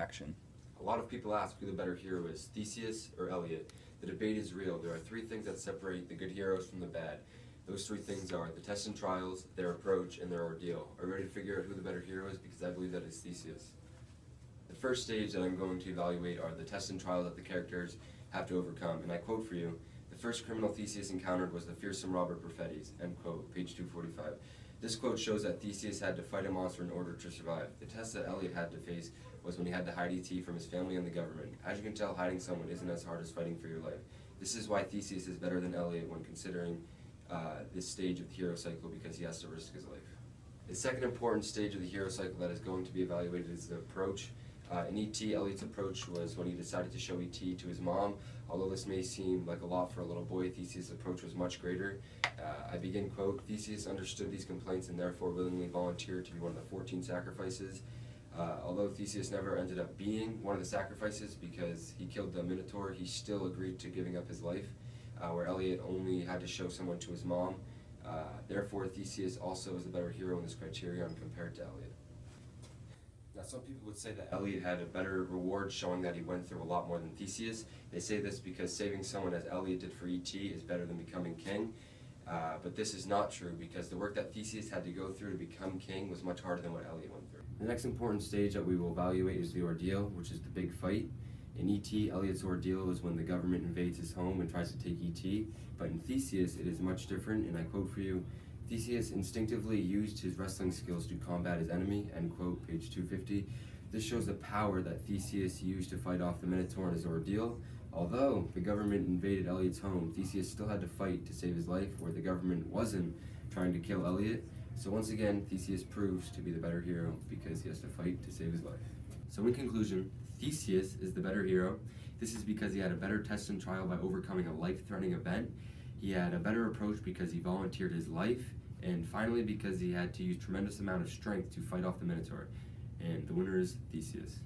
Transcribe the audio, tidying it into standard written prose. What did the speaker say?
action. A lot of people ask who the better hero is, Theseus or Elliot. The debate is real. There are three things that separate the good heroes from the bad. Those three things are the tests and trials, their approach, and their ordeal. Are you ready to figure out who the better hero is? Because I believe that is Theseus. The first stage that I'm going to evaluate are the tests and trials that the characters have to overcome, and I quote for you, "The first criminal Theseus encountered was the fearsome robber Prophetes," end quote, page 245. This quote shows that Theseus had to fight a monster in order to survive. The test that Elliot had to face was when he had to hide ET from his family and the government. As you can tell, hiding someone isn't as hard as fighting for your life. This is why Theseus is better than Elliot when considering this stage of the hero cycle, because he has to risk his life. The second important stage of the hero cycle that is going to be evaluated is the approach. In E.T., Elliot's approach was when he decided to show E.T. to his mom. Although this may seem like a lot for a little boy, Theseus' approach was much greater. I begin, quote, "Theseus understood these complaints and therefore willingly volunteered to be one of the 14 sacrifices. Although Theseus never ended up being one of the sacrifices because he killed the Minotaur, he still agreed to giving up his life, where Elliot only had to show someone to his mom. Therefore, Theseus also is the better hero in this criterion compared to Elliot. Now, some people would say that Elliot had a better reward, showing that he went through a lot more than Theseus. They say this because saving someone as Elliot did for E.T. is better than becoming king. But this is not true, because the work that Theseus had to go through to become king was much harder than what Elliot went through. The next important stage that we will evaluate is the ordeal, which is the big fight. In E.T., Elliot's ordeal is when the government invades his home and tries to take E.T., but in Theseus it is much different, and I quote for you, "Theseus instinctively used his wrestling skills to combat his enemy," end quote, page 250. This shows the power that Theseus used to fight off the Minotaur in his ordeal. Although the government invaded Elliot's home, Theseus still had to fight to save his life, where the government wasn't trying to kill Elliot. So once again, Theseus proves to be the better hero because he has to fight to save his life. So in conclusion, Theseus is the better hero. This is because he had a better test and trial by overcoming a life-threatening event. He had a better approach because he volunteered his life. And finally, because he had to use tremendous amount of strength to fight off the Minotaur. And the winner is Theseus.